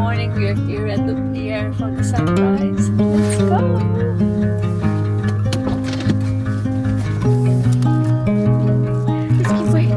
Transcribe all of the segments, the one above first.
morning. We are here at the pier for the sunrise. Let's go. Risky, wait.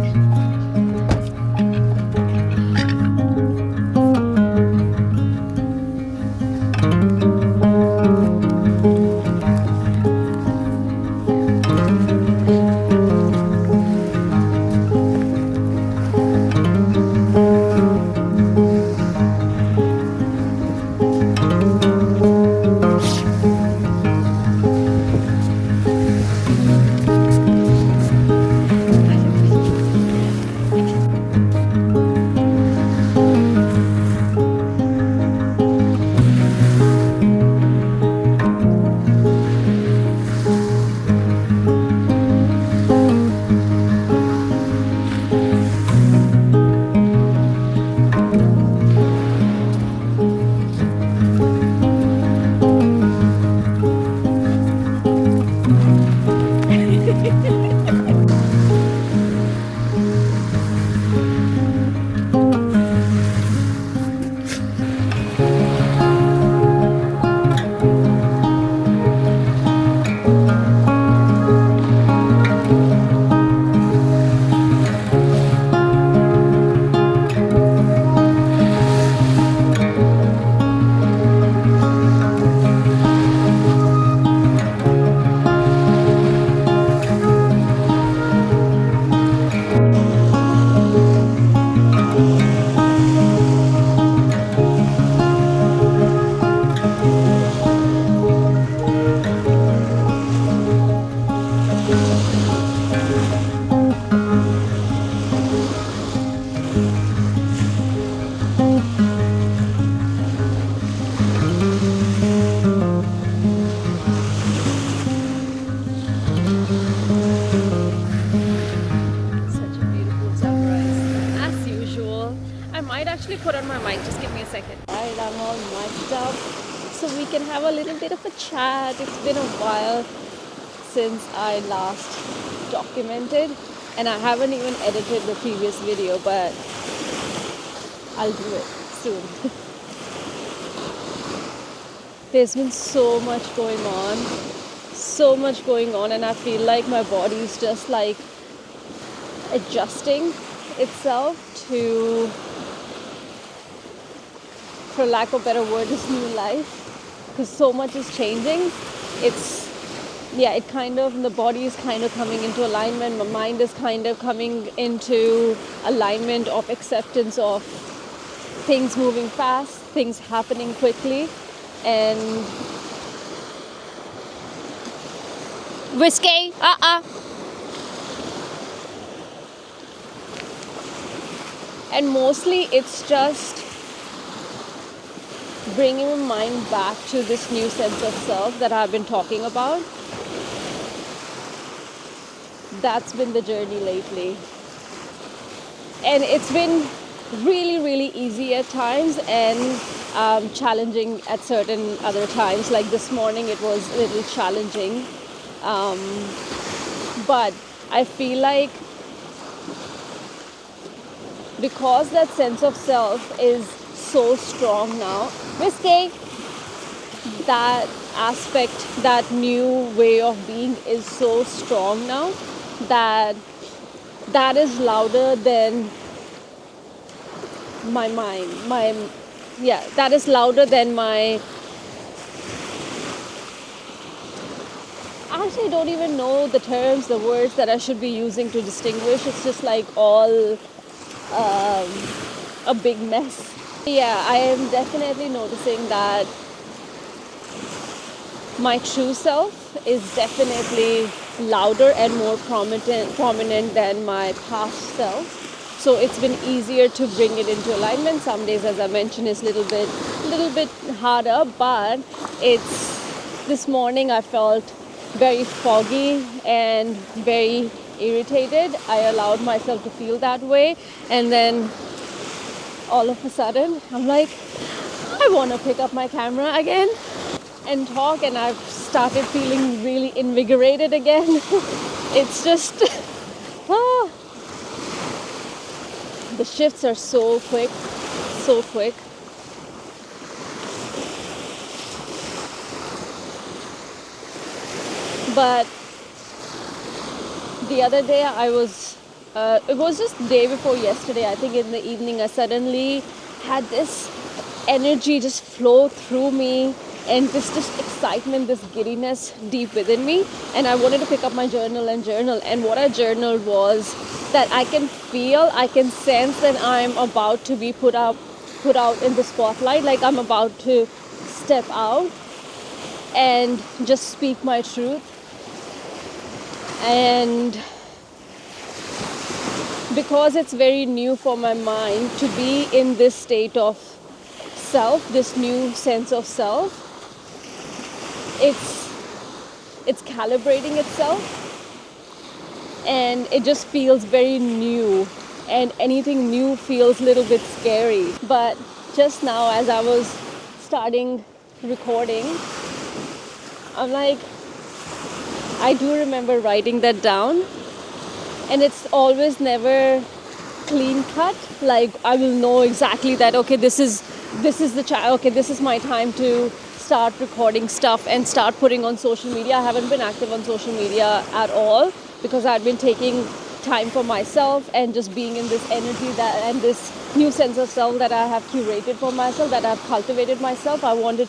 Such a beautiful sunrise. As usual, I might actually put on my mic. Just give me a second. Alright, I'm all mic'd up so we can have a little bit of a chat. It's been a while since I last documented, and I haven't even edited the previous video, but I'll do it soon. There's been so much going on, and I feel like my body's just like adjusting itself to, for lack of a better word, this new life, because so much is changing. The body is kind of coming into alignment. My mind is kind of coming into alignment of acceptance of things moving fast, things happening quickly, and risky. And mostly it's just bringing my mind back to this new sense of self that I've been talking about. That's been the journey lately. And it's been really, really easy at times and challenging at certain other times. Like this morning, it was a little challenging. But I feel like because that sense of self is so strong now, risky, that aspect, that new way of being is so strong now that is louder than my mind. That is louder than my... Actually, I don't even know the terms, the words that I should be using to distinguish. It's just like all a big mess. Yeah, I am definitely noticing that my true self is definitely louder and more prominent than my past self. So it's been easier to bring it into alignment. Some days, as I mentioned, is a little bit harder, but this morning I felt very foggy and very irritated. I allowed myself to feel that way, and then all of a sudden I'm like, I want to pick up my camera again and talk, and I've started feeling really invigorated again. It's just the shifts are so quick. But the other day it was just the day before yesterday, I think in the evening, I suddenly had this energy just flow through me, and this just excitement, this giddiness deep within me. And I wanted to pick up my journal and journal. And what I journaled was that I can feel, I can sense that I'm about to be put out in the spotlight, like I'm about to step out and just speak my truth. And because it's very new for my mind to be in this state of self, this new sense of self, it's calibrating itself, and it just feels very new, and anything new feels a little bit scary. But just now, as I was starting recording, I'm like, I do remember writing that down, and it's always never clean cut. Like I will know exactly that, okay, this is okay, this is my time to start recording stuff and start putting on social media. I haven't been active on social media at all because I've been taking time for myself and just being in this energy and this new sense of self that I have curated for myself, that I've cultivated myself. I wanted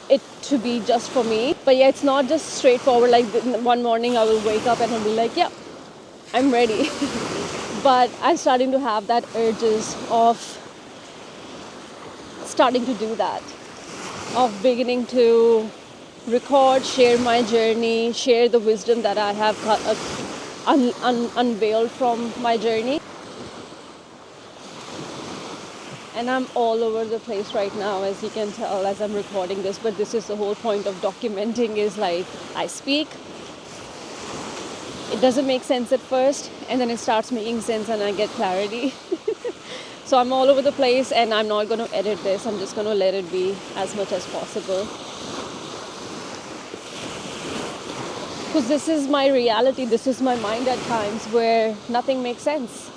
it to be just for me. But yeah, it's not just straightforward, like one morning I will wake up and I'll be like, yeah, I'm ready. But I'm starting to have that urges of starting to do that, of beginning to record, share my journey, share the wisdom that I have unveiled from my journey. And I'm all over the place right now, as you can tell, as I'm recording this. But this is the whole point of documenting, is like I speak, it doesn't make sense at first, and then it starts making sense and I get clarity. So I'm all over the place, and I'm not going to edit this. I'm just going to let it be as much as possible. Because this is my reality, this is my mind at times where nothing makes sense.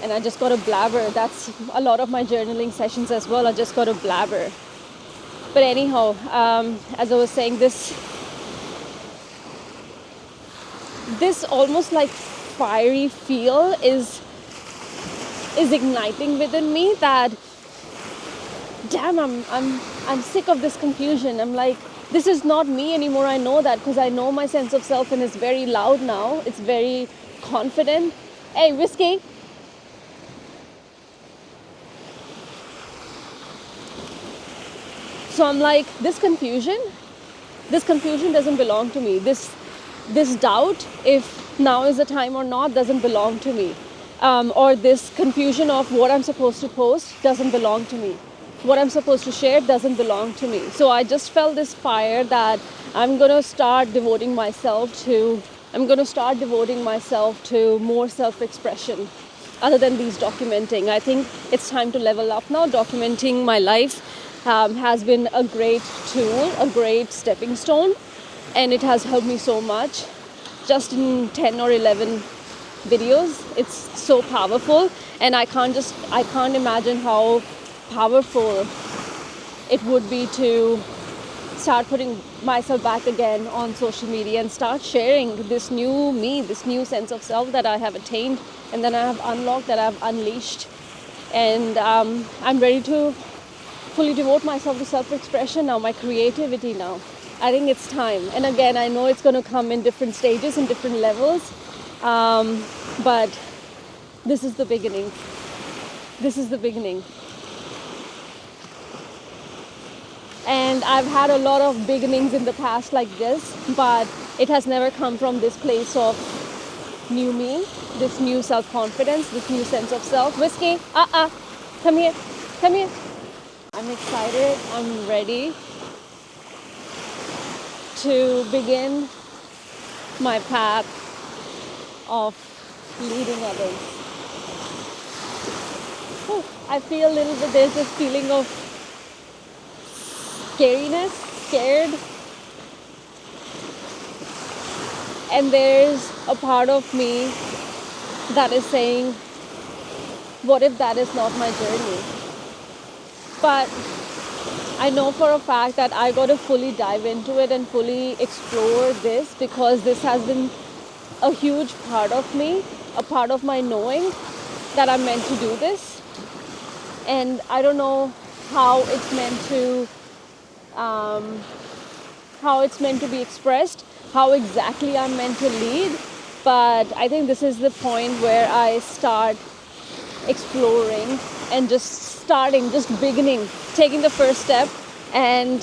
And I just got to blabber. That's a lot of my journaling sessions as well. I just got to blabber. But anyhow, as I was saying, this almost like fiery feel is igniting within me, that damn, I'm sick of this confusion. I'm like, this is not me anymore. I know that, because I know my sense of self, and it's very loud now. It's very confident. Hey, Whiskey. So I'm like, this confusion doesn't belong to me. This doubt, if now is the time or not, doesn't belong to me. Or this confusion of what I'm supposed to post doesn't belong to me. What I'm supposed to share doesn't belong to me. So I just felt this fire that I'm going to start devoting myself to more self-expression other than these documenting. I think it's time to level up now. Documenting my life has been a great tool, a great stepping stone, and it has helped me so much. Just in 10 or 11 videos, it's so powerful, and I can't imagine how powerful it would be to start putting myself back again on social media and start sharing this new me, this new sense of self that I have attained and that I have unlocked, that I have unleashed. And I'm ready to fully devote myself to self-expression now, my creativity now. I think it's time. And again, I know it's going to come in different stages and different levels, but this is the beginning. This is the beginning. And I've had a lot of beginnings in the past like this, but it has never come from this place of new me, this new self-confidence, this new sense of self. Whiskey, come here. I'm excited, I'm ready to begin my path of leading others. I feel a little bit, there's this feeling of scared, and there's a part of me that is saying, what if that is not my journey? But I know for a fact that I got to fully dive into it and fully explore this, because this has been a huge part of me, a part of my knowing that I'm meant to do this. And I don't know how it's meant to be expressed, how exactly I'm meant to lead. But I think this is the point where I start exploring and just beginning, taking the first step, and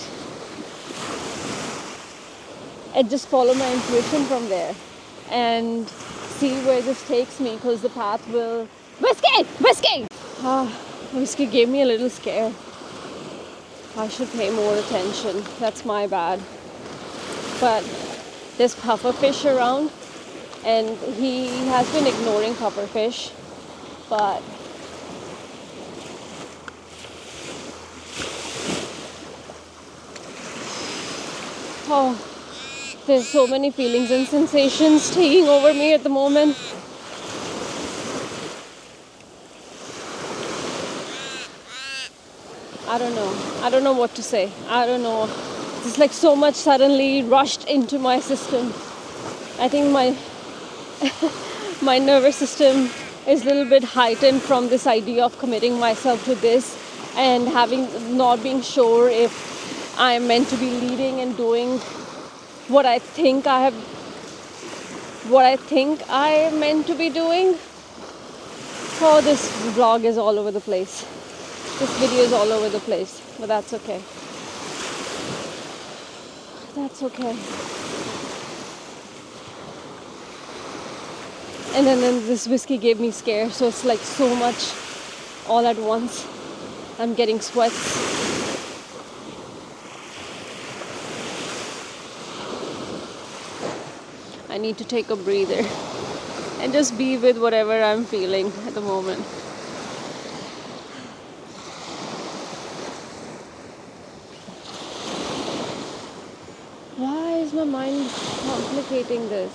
just follow my intuition from there and see where this takes me, because the path will... Whiskey! Whiskey gave me a little scare. I should pay more attention. That's my bad. But there's pufferfish around, and he has been ignoring pufferfish, but there's so many feelings and sensations taking over me at the moment. I don't know what to say. I don't know. It's like so much suddenly rushed into my system. I think my nervous system is a little bit heightened from this idea of committing myself to this, and not being sure if I'm meant to be leading and doing what I think I am meant to be doing. Oh, this vlog is all over the place. This video is all over the place, but that's okay. That's okay. And then this whiskey gave me scare, so it's like so much all at once. I'm getting sweats. I need to take a breather and just be with whatever I'm feeling at the moment. Why is my mind complicating this?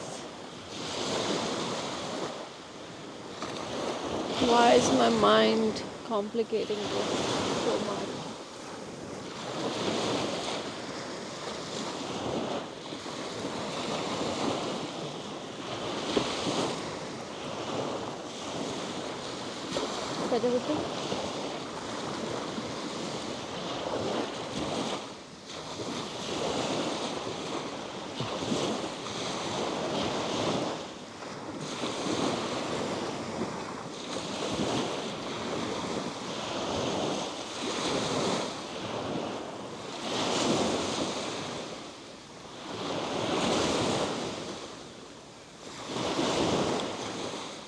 Why is my mind complicating this so much? Better with it?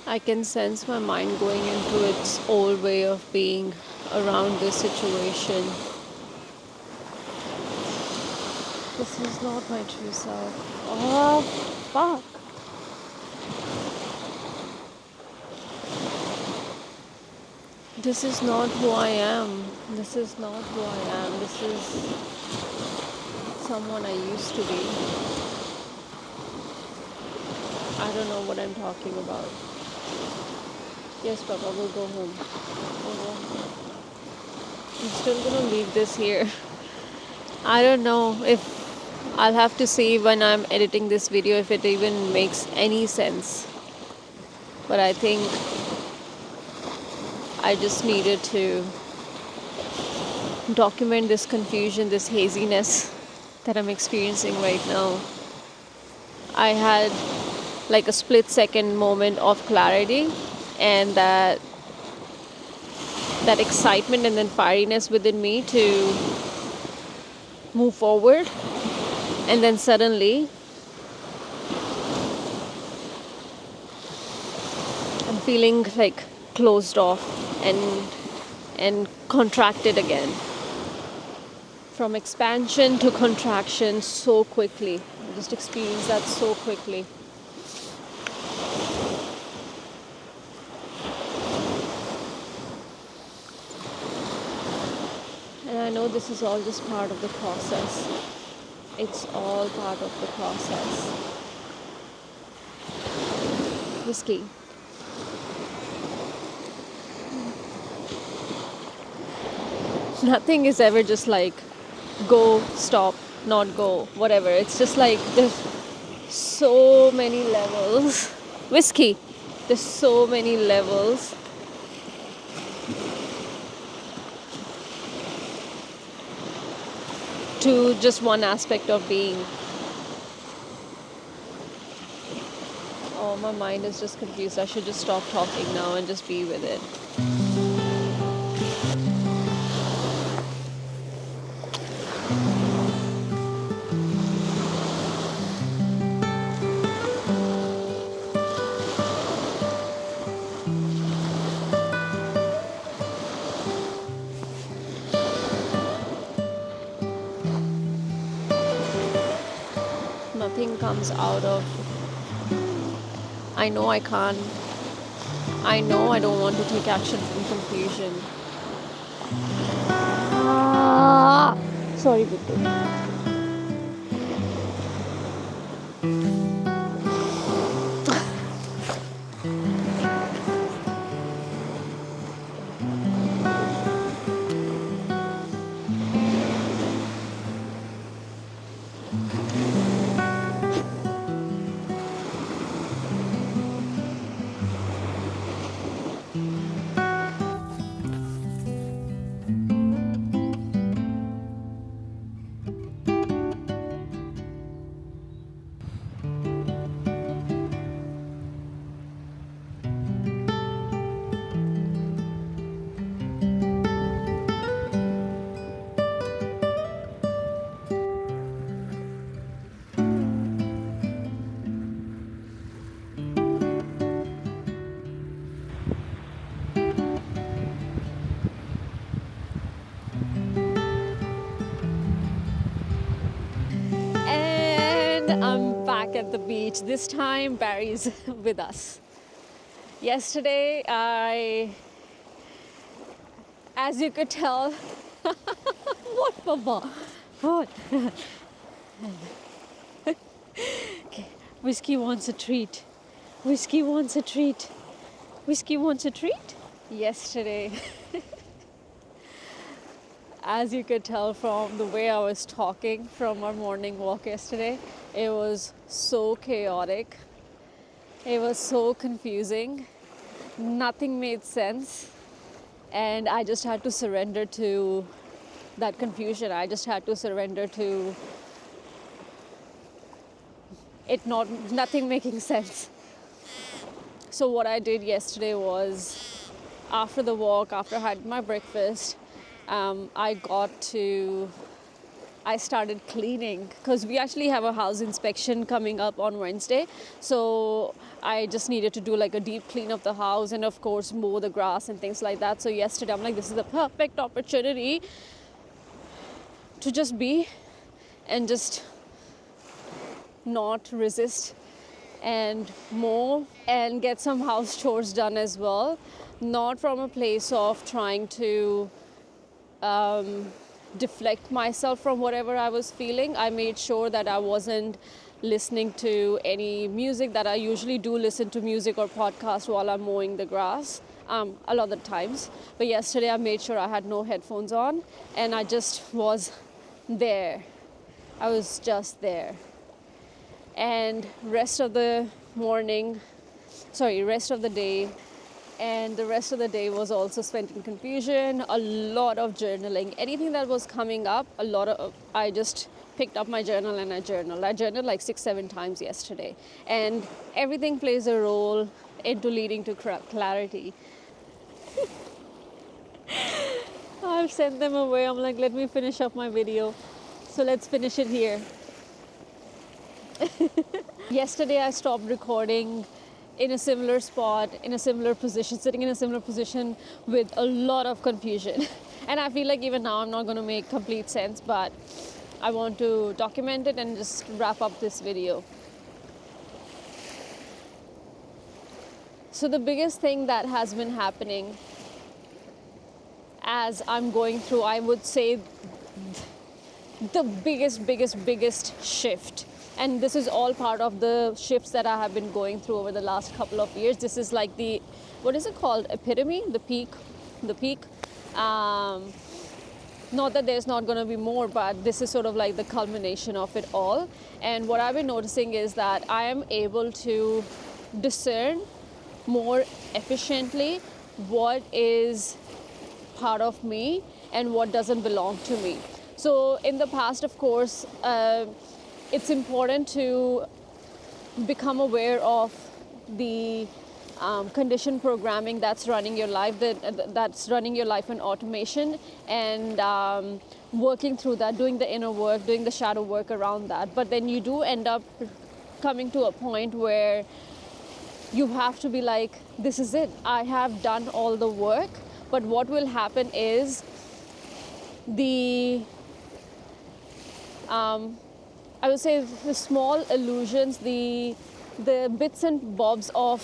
I can sense my mind going into its old way of being around this situation. This is not my true self. Oh, fuck. This is not who I am. This is not who I am. This is someone I used to be. I don't know what I'm talking about. Yes, Papa, we'll go home. I'm still gonna leave this here. I don't know if I'll have to see when I'm editing this video if it even makes any sense. But I think I just needed to document this confusion, this haziness that I'm experiencing right now. I had like a split-second moment of clarity, and that excitement and then fieriness within me to move forward, and then suddenly I'm feeling like closed off and contracted again, from expansion to contraction so quickly. I just experienced that so quickly. And I know this is all just part of the process. It's all part of the process. Whiskey. Nothing is ever just like go, stop, not go, whatever. It's just like there's so many levels. Whiskey, there's so many levels to just one aspect of being. Oh, my mind is just confused. I should just stop talking now and just be with it. Nothing comes out of. I know I can't. I know I don't want to take action from confusion. Sorry, Bittu. I'm back at the beach. This time Barry's with us. Yesterday, as you could tell, what, Papa? What? Okay. Whiskey wants a treat. Whiskey wants a treat. Whiskey wants a treat? Yesterday, as you could tell from the way I was talking from our morning walk yesterday, it was so chaotic. It was so confusing. Nothing made sense. And I just had to surrender to that confusion. I just had to surrender to it nothing making sense. So what I did yesterday was, after the walk, after I had my breakfast, I started cleaning because we actually have a house inspection coming up on Wednesday. So I just needed to do like a deep clean of the house and of course mow the grass and things like that. So yesterday I'm like, this is the perfect opportunity to just be and just not resist and mow and get some house chores done as well. Not from a place of trying to deflect myself from whatever I was feeling. I made sure that I wasn't listening to any music that I usually do listen to music or podcast while I'm mowing the grass a lot of the times. But yesterday I made sure I had no headphones on and I just was there. I was just there. And rest of the day and the rest of the day was also spent in confusion, a lot of journaling. Anything that was coming up, I just picked up my journal and I journaled. I journaled like 6-7 times yesterday. And everything plays a role into leading to clarity. I've sent them away. I'm like, let me finish up my video. So let's finish it here. Yesterday I stopped recording in a similar spot, in a similar position, sitting in a similar position with a lot of confusion. And I feel like even now I'm not going to make complete sense, but I want to document it and just wrap up this video. So the biggest thing that has been happening as I'm going through, I would say the biggest shift. And this is all part of the shifts that I have been going through over the last couple of years. This is like the, what is it called? Epitome? The peak. Not that there's not going to be more, but this is sort of like the culmination of it all. And what I've been noticing is that I am able to discern more efficiently what is part of me and what doesn't belong to me. So in the past, of course, it's important to become aware of the conditioned programming that's running your life, that's running your life in automation, and working through that, doing the inner work, doing the shadow work around that. But then you do end up coming to a point where you have to be like, this is it, I have done all the work. But what will happen is the I would say the small illusions, the bits and bobs of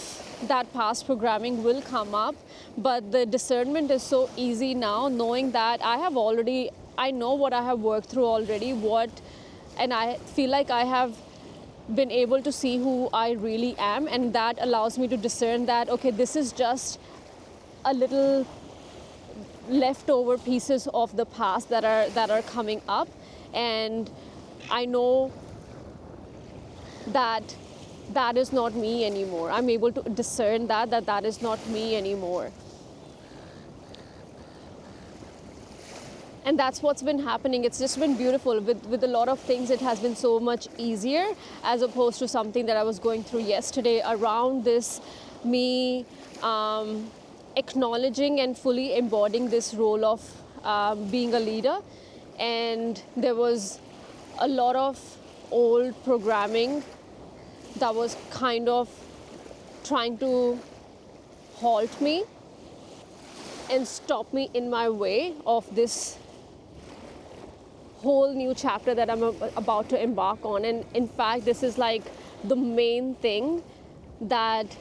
that past programming will come up, but the discernment is so easy now, knowing that I know what I have worked through already, and I feel like I have been able to see who I really am, and that allows me to discern that, okay, this is just a little leftover pieces of the past that are coming up, and I know that that is not me anymore. I'm able to discern that is not me anymore. And that's what's been happening. It's just been beautiful. With a lot of things, it has been so much easier, as opposed to something that I was going through yesterday around this, me acknowledging and fully embodying this role of being a leader. And there was a lot of old programming that was kind of trying to halt me and stop me in my way of this whole new chapter that I'm about to embark on. And in fact, this is like the main thing that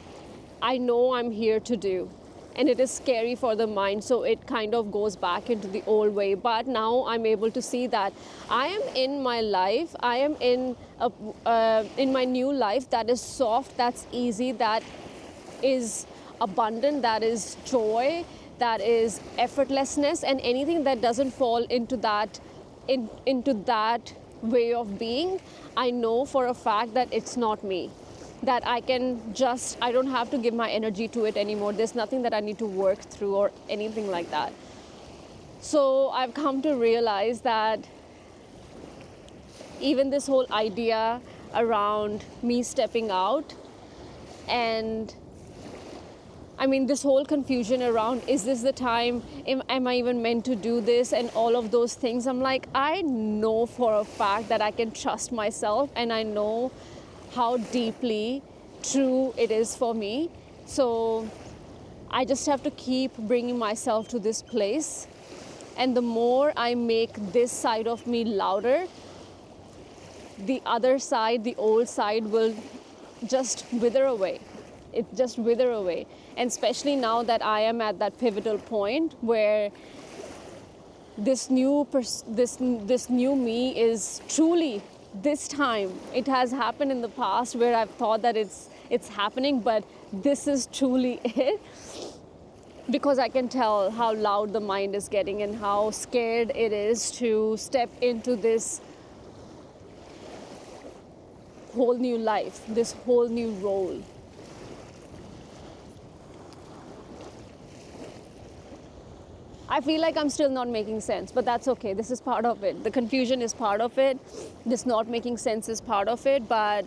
I know I'm here to do. And it is scary for the mind, so it kind of goes back into the old way. But now I'm able to see that I am in my life, I am in my new life that is soft, that's easy, that is abundant, that is joy, that is effortlessness, and anything that doesn't fall into that way of being, I know for a fact that it's not me. That I don't have to give my energy to it anymore. There's nothing that I need to work through or anything like that. So I've come to realize that even this whole idea around me stepping out, and I mean, this whole confusion around, is this the time? Am I even meant to do this? And all of those things. I'm like, I know for a fact that I can trust myself, and I know how deeply true it is for me. So I just have to keep bringing myself to this place. And the more I make this side of me louder, the other side, the old side, will just wither away. It just wither away. And especially now that I am at that pivotal point where this new me is truly, this time, it has happened in the past where I've thought that it's happening, but this is truly it, because I can tell how loud the mind is getting and how scared it is to step into this whole new life, this whole new role. I feel like I'm still not making sense, but that's okay. This is part of it. The confusion is part of it. This not making sense is part of it. But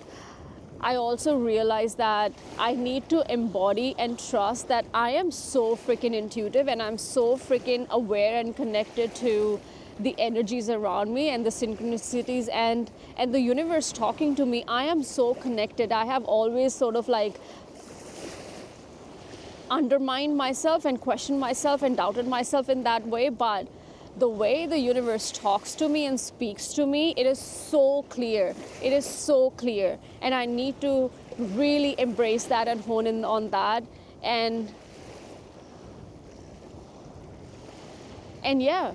I also realize that I need to embody and trust that I am so freaking intuitive, and I'm so freaking aware and connected to the energies around me and the synchronicities and the universe talking to me. I am so connected. I have always sort of like undermined myself and questioned myself and doubted myself in that way, but the way the universe talks to me and speaks to me, it is so clear. It is so clear, and I need to really embrace that and hone in on that. And yeah,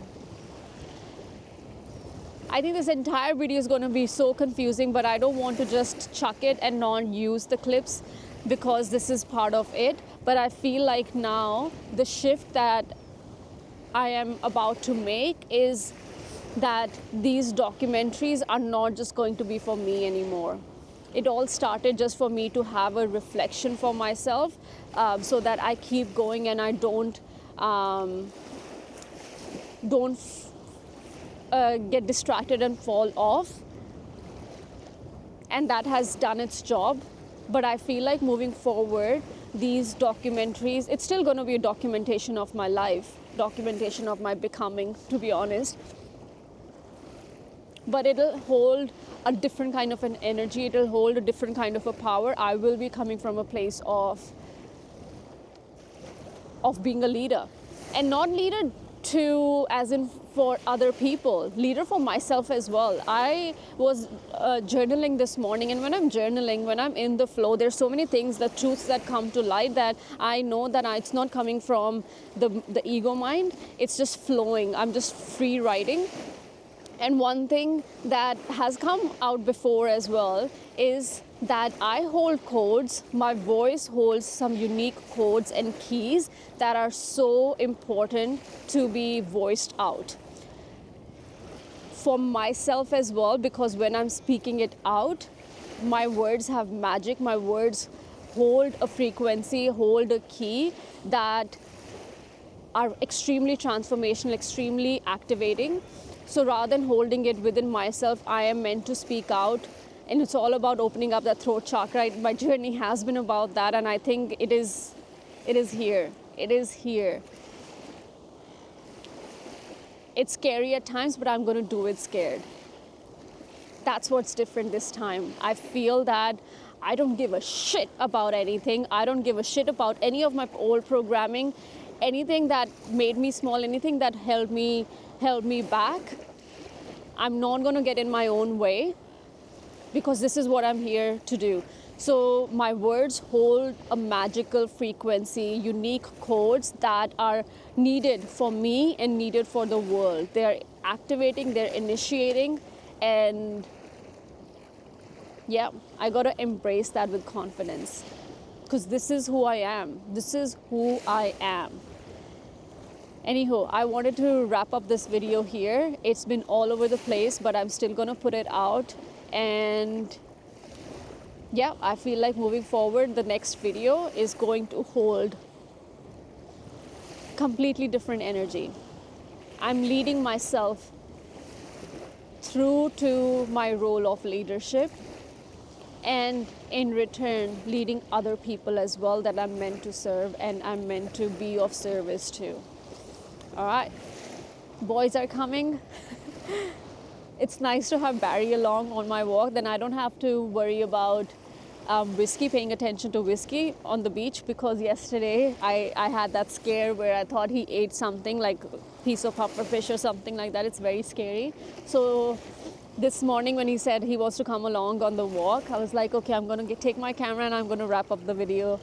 I think this entire video is going to be so confusing, but I don't want to just chuck it and not use the clips, because this is part of it. But I feel like now the shift that I am about to make is that these documentaries are not just going to be for me anymore. It all started just for me to have a reflection for myself, so that I keep going and I don't get distracted and fall off. And that has done its job. But I feel like moving forward, these documentaries, it's still going to be a documentation of my life, documentation of my becoming, to be honest. But it'll hold a different kind of an energy, it'll hold a different kind of a power. I will be coming from a place of being a leader, and not leader to as in for other people, leader for myself as well. I was journaling this morning, and when I'm journaling, when I'm in the flow, there's so many things, the truths that come to light, that I know that it's not coming from the ego mind, it's just flowing. I'm just free writing. And one thing that has come out before as well is that I hold codes, my voice holds some unique codes and keys that are so important to be voiced out. For myself as well, because when I'm speaking it out, my words have magic, my words hold a frequency, hold a key that are extremely transformational, extremely activating. So rather than holding it within myself, I am meant to speak out. And it's all about opening up that throat chakra. My journey has been about that, and I think it is here. It is here. It's scary at times, but I'm going to do it scared. That's what's different this time. I feel that I don't give a shit about anything. I don't give a shit about any of my old programming, anything that made me small, anything that held me back. I'm not going to get in my own way, because this is what I'm here to do. So my words hold a magical frequency, unique codes that are needed for me and needed for the world. They're activating, they're initiating, and yeah, I got to embrace that with confidence, because this is who I am. This is who I am. Anywho, I wanted to wrap up this video here. It's been all over the place, but I'm still going to put it out. And yeah, I feel like moving forward, the next video is going to hold completely different energy. I'm leading myself through to my role of leadership, and in return, leading other people as well that I'm meant to serve and I'm meant to be of service to. All right, boys are coming. It's nice to have Barry along on my walk. Then I don't have to worry about Whiskey, paying attention to Whiskey on the beach, because yesterday I had that scare where I thought he ate something like a piece of pufferfish or something like that. It's very scary. So this morning when he said he wants to come along on the walk, I was like, okay, I'm going to take my camera and I'm going to wrap up the video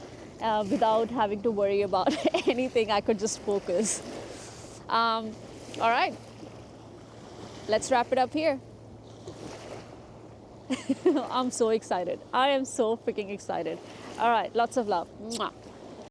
without having to worry about anything. I could just focus. All right, let's wrap it up here. I'm so excited. I am so freaking excited. All right, lots of love. Mwah.